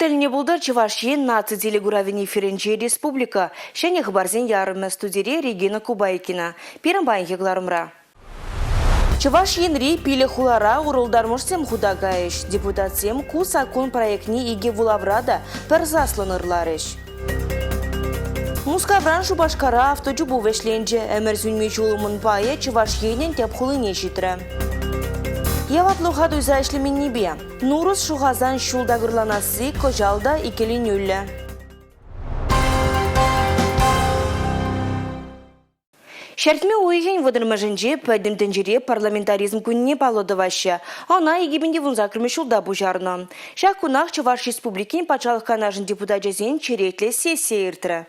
теліне бұлдар Чувашия наци телегуравини Ференче республика. Шәне хабарзен ярымна студире Регина Кубайкина. Пирен байынхегларымра. Чувашия нри пиле хулара урылдармышсем худагайыш. Депутатсем ку закон проектни иге вулаврада пер засланырларыш. Мускавран Шубашкара автоджубу вешленже. Эмерзюнми чулымын пае Чувашиянен теп хулыне шитре. Яватлыға дойза ішлемен небе. Нурус шуғазан шулдағырланасы кожалда икелі нөлі. Шәртме ойген вадырмажынже пәдімтінжере парламентаризм күніне палодывашы. Ана егебінде вұнзакырмы шулда бұжарны. Шақ күнақ Чуваш Республикин пачалық канажын депутат жазен черетлі сессия иртірі.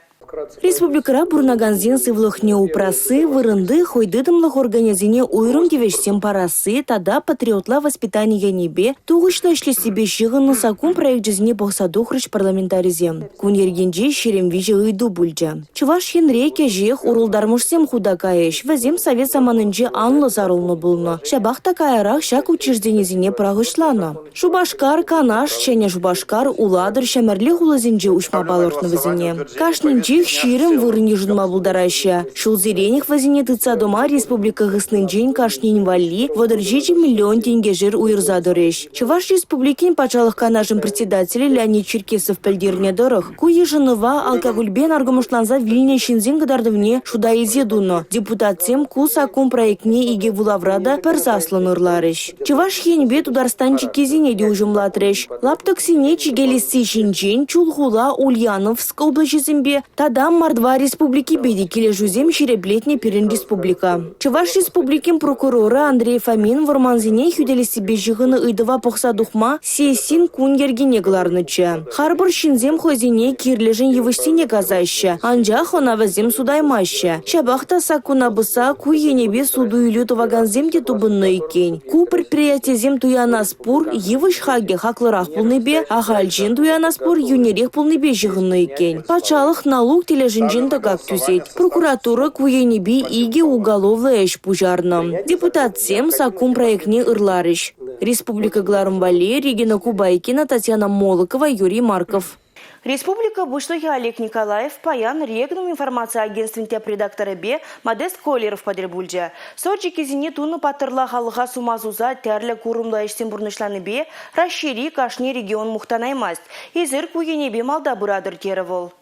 Республикара бурнаганзин сывлыхне упрасы, вырынды, хойдыдымлых организине уйрым девешсем парасы, тада патриотла воспитания небе, туғышна ішлі себе жығыны сакун проект жизни бақсадухрыш парламентаризем. Кун ергенже шеремвижі ұйду бүлджа. Чуваш енреке жех урылдармышсем худакаеш, вазем совет заманынже анлы зарулны бұлны. Шабақта кайрақ шак учрежденезине прағышланы. Шубашкар, канаш, чәне Шубашкар, уладыр шәмәрлі хулызинже ұшма балыртны візіне. Кашнынже ширым вырыне жынма бұлдараща. Шул зерених вазине тыца дома республика ғыснын джейн кашнин валли, водыр 7 миллион тенге жир уйырза дореш. Чуваш республикин пачалық канажын председателі Леонид Черкесов пәлдеріне дырық. Куи жыныва алкогольбен аргымышланза вильне шинзин гадардывне шуда изедуно. Депутатсем ку сакун проектне иге вулаврада пір засланырларыш. Чуваш хенбе тударстанчы кезине де ужымлатрыш. Лаптық сине чигелесі шинчен чулхула Ульяновск облачызымбе Тадам мардва республики беди келе жузем шереблетне перен республика. Чуваш республикин прокуроры Андрей Фомин варманзине хюделесі бежігіні ыдыва пықса духма сесин кун ергене гларнычы. Харбор шинзем хозине кирлежін евышсене газайшы. Анжақ она вазем судаймашы. Шабақта сакуна бұса ку енебе суду үйлі туваганзем де тубынны екен. Ку предприятиезем туянаспур евыш хаге хаклырақ пулныбе, ағалжин туянаспур юнерех пулныбе жығынны екен. Пачалық налог тележинжин как тузеть. Прокуратура куенеби иге уголовный эш пужарным. Депутат сем сакун проектне ырларыш. Республика Гларымбале, Регина Кубайкина, Татьяна Молокова, Юрий Марков. Республика Бушлыхи Олег Николаев, Паян, Регнум информация агентствинте редактора Б, Модест Колеров подребульджа. Сочи кезине туны патырла халыға сумазуза тәрлі курумла эштен бурнышланы Б, расшири кашни регион мухтанаймаст. Изыр куене Б малда бурадыр теревол.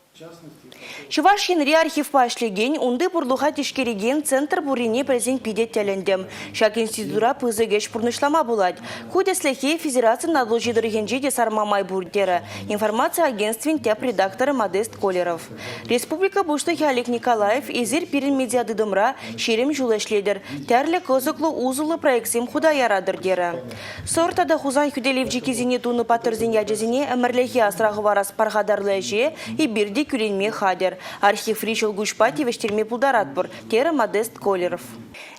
Чуваш енри архив пашлеген, унды бурлуха тишкереген центр бурине презент пидет тәлендем. Шак институра пызыгеш пурнышлама булать. Кудеслехе федерация надложидыргенже де сармамай бурдері. Информация агентствин теп редакторы Модест Колеров. Республика Бушлыхи Олег Николаев изир пирин медиадыдымра шерем жулешледер. Тәрлі козыклы узылы проектсем худа ярадыр дері. Сортада хузан хүделевжі кезіне туны патырзен яджезіне әмірлехе асрағы варас парғадарлы и бирди күренме хадер. Архив ришел гушпати вештерме пулдаратбур. Тера Модест Колеров.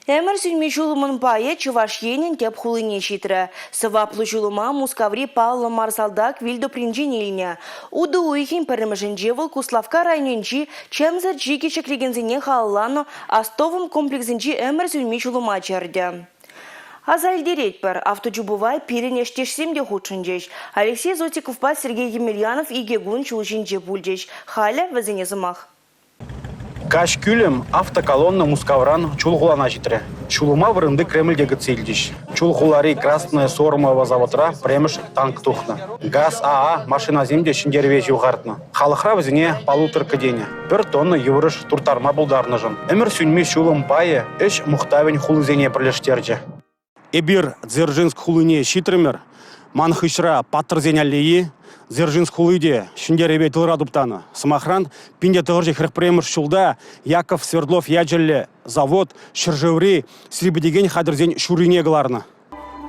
Эмер сүнме жулымын пае Чувашиянен теп хулыне шитрі. Сываплы жулыма Мускаври Павла Марсалдак вильдо принженеліне. Уды уйхин пәріміжінжевыл Куславка районенжі чемзір жеке шеклегензіне халлану астовым комплексенжі эмер сүнме жулыма чәрді. Азальдереть пар автоджубувай перенештешсем де худшынжеш. Алексей Зотиков па Сергей Емельянов и Гегун чулжинже бульжеш. Халя вазене замах. Каш күлем автоколонна Мускавран чулхулана житре. Чулума вырынды Кремльдегі цельдеш. Чулхулари Красная Сормова заводра премеш танк тухна. ГАЗ АА машина земде шиндерве жуғартна. Халықра вазене полуторка дене. 1 тонна еврыш туртарма булдарны жын. Эмір сүнме чулым пайы эш мұқтавен хулызене бірлештерже. Эбир Дзержинск хулыне шитример, манхышра патрзеняллии, Дзержинск хулыде шиндеребе тылрадуптаны. Самахран пинде тығырже хрықпремір шулда Яков Свердлов яджелле завод шыржеври срибедеген хадырзен шурине гларны.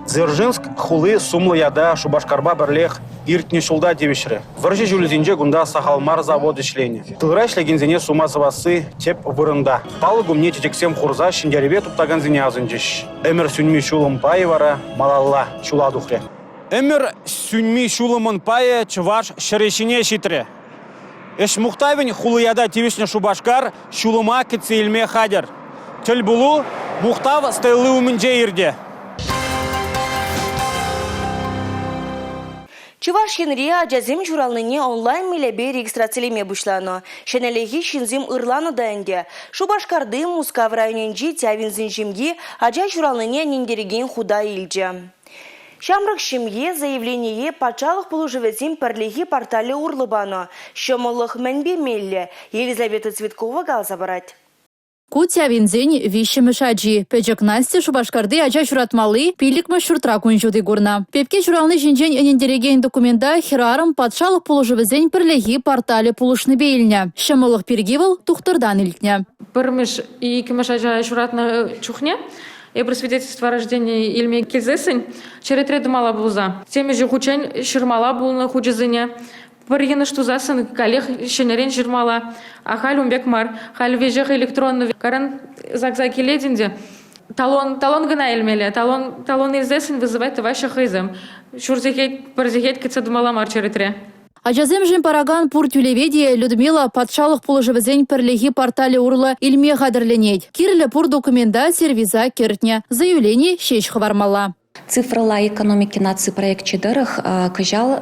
Дзержинск хулы сумлы яда Шубашкарба бірлех иртне шулда девешірі. Выржи жүлізенже гунда Сахалмар заводы шлені. Тылыра шлегензене сумасывасы теп вырында. Палыгум не тетексем хурза шиндеребе туптаганзене азынжеш. Эмір сүнми шулым пайы вара малалла шуладухре. Эмір сүнми шулымын пайы Чуваш шырешіне шитре. Эш мұқтавен хулы яда тевешіне Шубашкар шулыма кіцейлме хадер. Тіл бұлу мұқтав стайлы умінже ирде. Чувашьенри ажазем журалныне онлайн милебе регистрациялеме бушлано. Шенелеги шинзем ырланы дайынде. Шубашкарды Мускав районенжи тявинзин жемги ажа журалныне нендереген худа илже. Шамрак шемье заявление пачалық полужеветим перлиги портале урлыбано. Шомолых мәнбе мелле. Елизавета Цветкова галза барать. Кутя винзень вище мешаджи. Педжак Насти Шубашкарды ажа журатмалы пилик машуртра кунжуды гурна. Пепке журалны жинжень энендереген документа хирарым патшалық полужевезень перлиги портале полушны бейлня. Шамолых пергивал тухтырдан илтня. Пырмыш и кимаш ажа журатна чухне. Я про свидетельство о рождении Ильме Кильзесень через 3 мала булза. Теми же хучень ширмала был на худжизыне. Парьена что засын коллег щенерен ширмала. А халь умбек мар. Халь вежех электронный. Каран загзаки лединде. Талон гана эльмеле. Талон Ильзесень вызывает ваша хызем. Шурзихет парзихет кицадумала мар через 3. Ажазем жин параган пур тюлеведия Людмила патшалық полужевезень перлиги портале урла Ильме гадерленеть. Кирле пур документа сервиза кертня. Заявление щеч хвармала. Цифрала экономики нации проект чедерах кажал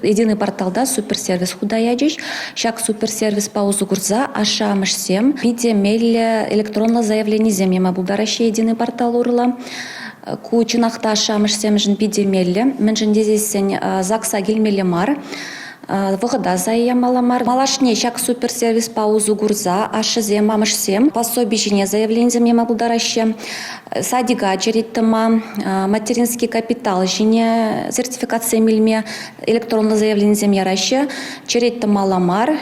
единый порталда суперсервис худаядж, шак суперсервис паузу гурза, аша мышсем, виде мель электронное заявление земема будараще единый портал урла. Кучинахта аша мышсем жин виде мель, менжин дезесень закса гильмеле мар. Выхода заявляла малашне шак суперсервис паузу гурза, аша зема мышсем, пособие жене заявление земема будараще, садига джериттама, материнский капитал жене, сертификация мильме, электронное заявление земя раще, джериттама ламар,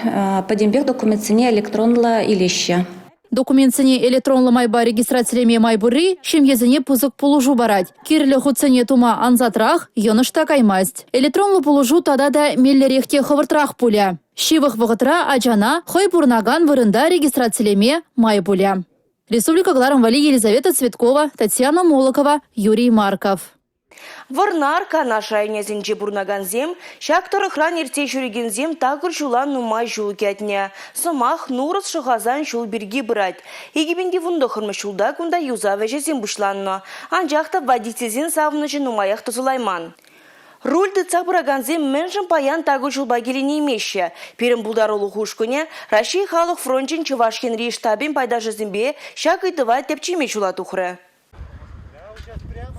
подембех документцине электронно илище. Документцине электронлы майба регистрациялеме майбуры, шем езіне пузык полужу барать. Кирлі хуцене тума анзатрах, йонышта каймасть. Электронлы полужу тада да меллерехте хывыртрах пуля. Шивых вғытра аджана, хой бурнаган вырында регистрациялеме майбуля. Республика Гларамвали, Елизавета Цветкова, Татьяна Молокова, Юрий Марков. Варнарка наша незинче бурнаганзем, шакторы хран ерте жүрегензем тагыр жулан нумай жул кетне. Сымах нурыз шығазан жул бірге бұрад. Егебенде вунды хырмы жулда күнда юза вәжезен бұшланны. Анжақта водителзен савыныжы нумаях тұзылайман. Рульды цабыраганзем менжін паян тагы жулба келіне емеші. Перім бұлдарылы хушкуне, Раши халық фронтин Чувашьенри штабин пайда жызымбе шак итывай тепчеме жула тухры.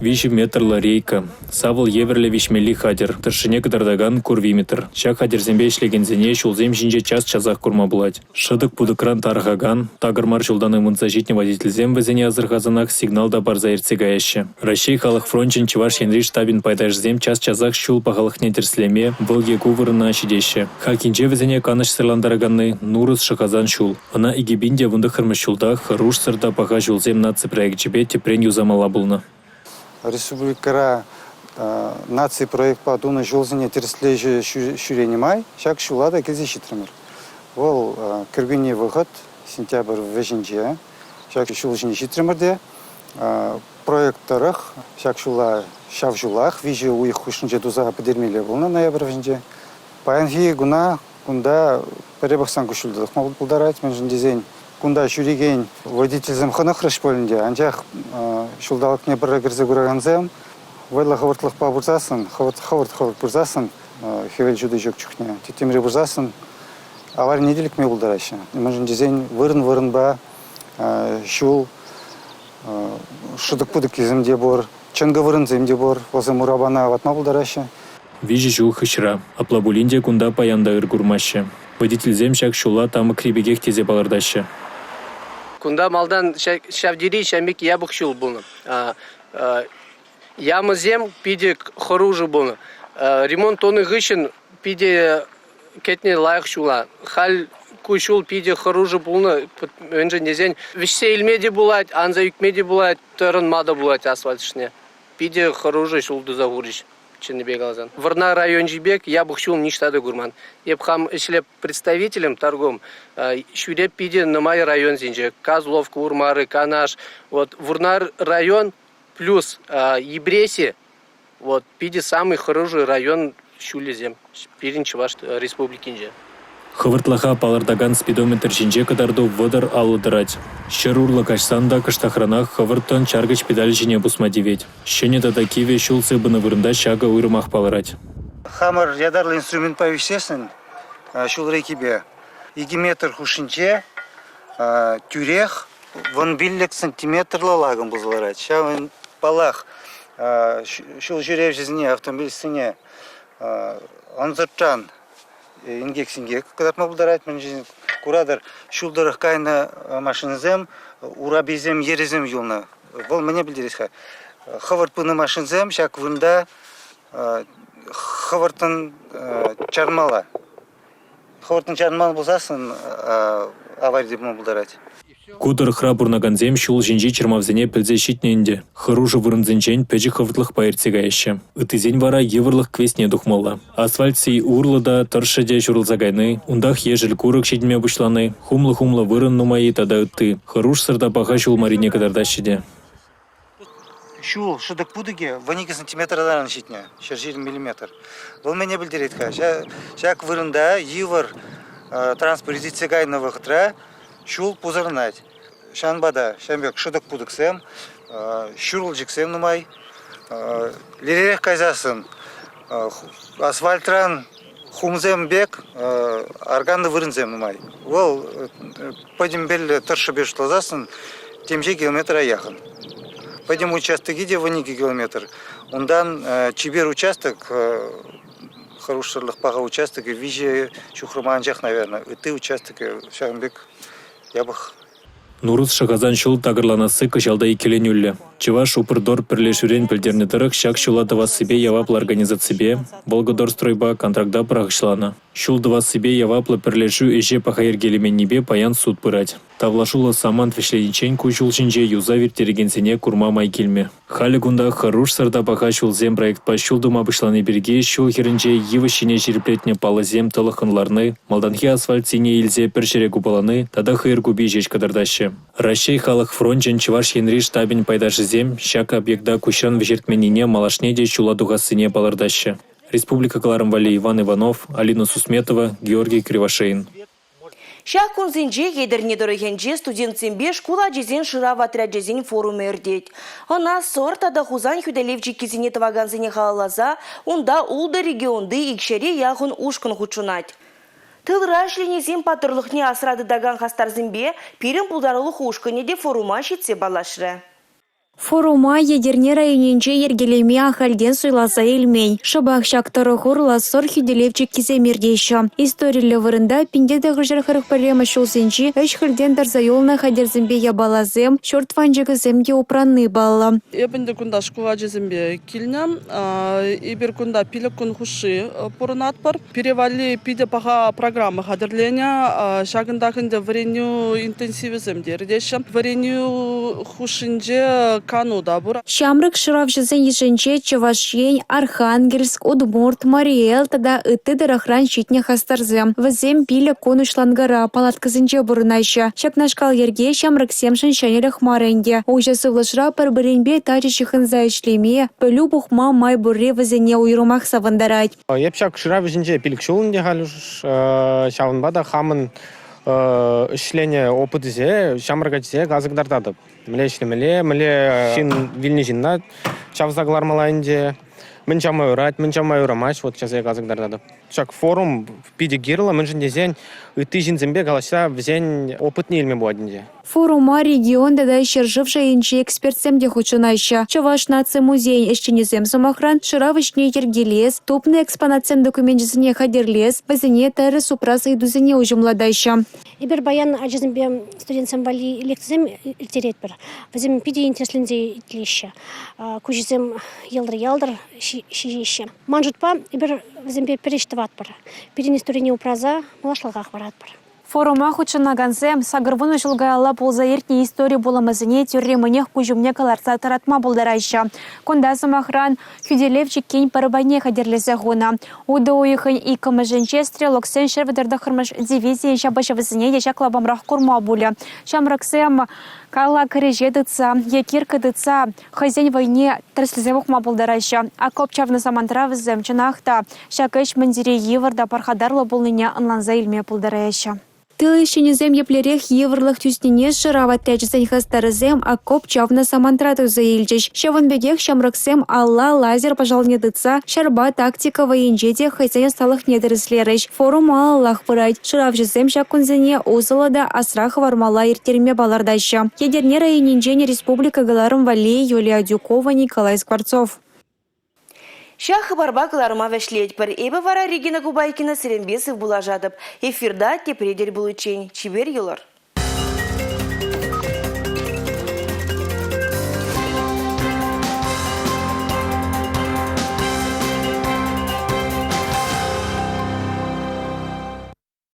Виши метрла рейка. Савыл еверле вишмели хадер. Тыршыне кадардаган курвиметр. Шак хадерзембе ишлегензене шулзем жинже час-часах курма булать. Шыдык пудыкран тархаган. Тагырмар шулданы мунцажитне водительзем везене азырхазанах сигнал да барза ерцегаяще. Рашей халық фрончин Чувашьенри штабин пайдажзем час-часах шул пахалыхне терслеме вылге кувырына щедеще. Хакинже везене каныш сырландараганы нурыз шыхазан шул. Она игибинде вундахырмы шулдах руш сырда паха шулзем наци проектчебе тепрен юзамала булна. Республикара нации проект по дуна жолзине терслеже шюрени май, шак шулада кези шитример. Вол киргине выход сентябрь вежинже, шак шулжине шитримерде. Проекторах шак шула шав жулах, вижу у их хушинже дуза подермиле булна ноябрь вежинже. Паянхи гуна кунда перебахсан кушулдах мал булдарать менжин дизайн. Кунда шүреген водительзем хынық рашполінде, анжақ шулдалық не бір гірзе күраганзем, вайла хавыртлық па бұрзасын, хавырт бұрзасын, хевел жүді жүк чүхне, тетемре бұрзасын, авар неделік ме бұлдарашы. Мәжін дезен вырын ба, шул, шыдық пұдық кезімде бор, чынғы вырын земде бор, осы мұрабана ватма бұлдарашы. Вижи жул хышра, аплабулинде кунда паянда ыргурмаще. Водительзем шак шула тамы крибегех тезе балардаще. Кунда малдан шавдири шамик ябық шул бұны. Ямызем пиде хоружы бұны. Ремонт тоны ғышын пиде кетне лайық шула. Хал кушул пиде хоружы бұны. Өнжі незен вишсе илмеде бұлайд, анза юкмеде бұлайд, тұрын мада бұлайд асфальтшне. Пиде хоружы шулды загуриш. Варна район жибек, я бы хотел ништады гурман. Я бы хам ишлеп представителем торгом, шуреп пиде на мой район зинже, Козлов, Курмары, Канаш. Вот Варна район плюс Ебреси, вот пиде самый хороший район шулезем, Перинчеваш республики инже. Хывыртлаха палардаган спидометр жинже кадарду водар алыдырать. Щерурлы кашсанда каштахранах хывырттан чаргыч педаль жине бусма девет. Щене тада киве шул сыбыны вырында шага уйрымах палырать. Хамар ядарлы инструмент повещесен, шул рейкибе. 2 метр хушинче, тюрех, вон биллик сантиметрлы лагом бузларать. Ща палах, шул жүрев жизни автомобиль сыне, он зачан, ингексингек, когда мы бударать, курадор шулдырых кайна машинзем, урабизем, ерезем юлна. Бол мне билдерисха. Хаварт пыны машинзем, щак вында хавартын чармала. Хавартын чармала болсасын, авария мы бударать. Кудыр храбурнаганзем шул жинжи чермавзене пілзе шитненде. Хыружы вырынзенчен пәжі хавыртлық пайыртсегайшы. Үтізен вара еврлық квесне духмалла. Асфальт сей урлыда тұршыде журылзагайны, ундах ежіл курық шедме бұшланы, хумлы-хумлы вырын нумайы тада үтті. Хыруш сырда паха шул марине кадардашыде. Шул шыдык пудыге 12 сантиметрдан шитне, 60 миллиметр. Бұл мене білдерет ха. Шак вырында евр транспоризицегайны вақытра, шул пузырнать. Шанбада, шамбек шыдык пудыксем, шурылжиксем нумай, лиререх кайзасын, асфальтран хумзем бек, арганды вырынзем нумай. Ол пойдем белі тұршы беш лазасын, темже километр аяхын. Пойдем участок иде в 2 километр. Ондан чибер участок, хороших пага участок, виже чухруманжах, наверное. И ты участок, шамбек. Я бы... Нурус шағазан шул тағырланасы кышалда икеленюлі. Чываш упырдор пірлешурен пілдерні тұрық шак шуладыва себе яваплы организацибе, Волгодор стройба контракта прағышлана. Шулдыва себе яваплы пірлешу эже пахайыргелемен небе паян суд пырать. Тавлашула саман твешленичен кучул шинже юза вертергенсене курма май келме. Халі гунда харуш сарда паха шулзем проект па шулдыма бышланы берге шул херінже евы шине жерплетне палызем тылықынларны, малданхи асфальт сине илзе першере купаланы, тада хайыр куби жеч кадардашы. Рашей халық фронтжен чываш енри штабин пайдашызем, шак объекта кушан вежертменине малашнеде шуладуға сыне балардашы. Республика Кларымвали Иван Иванов, Алина Сусметова, Георгий Кривошеин. Шак кунзинже едерне дорогенже студентсембе школа жезен шырав отряд жезен форум эрдет. Она сортада хузан хүделевчи кизине таваганзине халаза, унда улда регионды икшере яхун ушкын хучунать. Тыл рашленезем патырлықне асрады даган хастарзимбе пирен пулдарылық ушкынеде форума шитсе балашры. Форума едерне районенче ергелеме ахальден суйласа елмей. Шабах шактары хурла сор хүделевчик киземердейші. Историялы вырында пиндеде ғыжырхырық парлема шулсенчи әш хылден дарзайолна хадерзімбе ябалазем, шорт-фанжығы земге упранны балла. Ебінде күнда школа жезімбе килням, ибір күнда пилік күн хуши пұрынат бар. Перевали пиде паха программы хадерленя, шагындақынде вареню интенсивізімдер. Вареню хушинже Кануда бура. Шамрык шырав жезен ешенче Чувашень, Архангельск, Удмурт, Мариэл тада ыты дырахран щитне хастарзем. Вазем пиле конушлангара палаткызынче бурынайша. Шакнашкал ерге шамрык семшин шанелях маренге. Ужасы влашра парбыренбе тачи чихынза ишлеме. Пылю бухма май бурре вазене уйрумах савандарать. Епшак шырав жезенче пилік шулынде халюш шавынбада хамын işlene opıdıze, şamrıgaçıze gazıgdardады. Міле шин вильни жинна, чавзаглар малайынде, мен чамай урамаш, вот сейчас я газыгдардады. Шак форум в пиде гирла, мен жиндезен, үті жинзембе галашса візен опытны елме буадынде. Форума регионда да шержывшая инчи экспертсемде хучунайша. Чаваш наци музей эшченезем сумахран, шыравышне ергелес, топны экспонатсем документизіне хадерлес, вазене тәрі супраса идузене ужымладайша. Ибер баян ажызымбе студентсем вали лекцизем илтерет бір. Вазем пиде интереслензе итлеші. Кужизем ялдыр шижеші. Манжутпа ибер вазембе перештіват бір. Перен историне упраза малашлығақ барат бір. Форума хучынагансем сагырвыны жылгайла болза ертне история боламазыне тюрремынех кужумне каларса таратма болдарайша. Конда самахран хүделевчик кень парабайне хадерлесе хуна. Уда уйхын и камаженче стрелок сен шерведерда хырмыш дивизия шабашавызыне ешакла бамрах курма буля. Шамраксем кала корежедыца, якиркадыца, хозяин войне траслеземух мабулдарайша. А копчавны самантравызем чынахта шакыш мандире еварда пархадарлы болныня анланза илме пулдарайша. Тылы шенезем еплерех еврлых тюснене шырават тәчісен хастарызем, а коп чавна самантрату заилчеш. Шаванбегех шамраксем алла лазер пожалне дыца, шарба тактика военжеде хайсене сталых недерслерыш. Форум аллах пырайт. Шыравжызем шакунзене озылада асрах вармала иртерме балардаща. Ядерне районинжене республика галарым Валей, Юлия Дюкова, Николай Скворцов. Шах барба кыларыма вәшлет бір. Эбі вара Регина Губайкина Серенбесов була жадып. Эфирда тепредер бұл учень. Чибер юлар.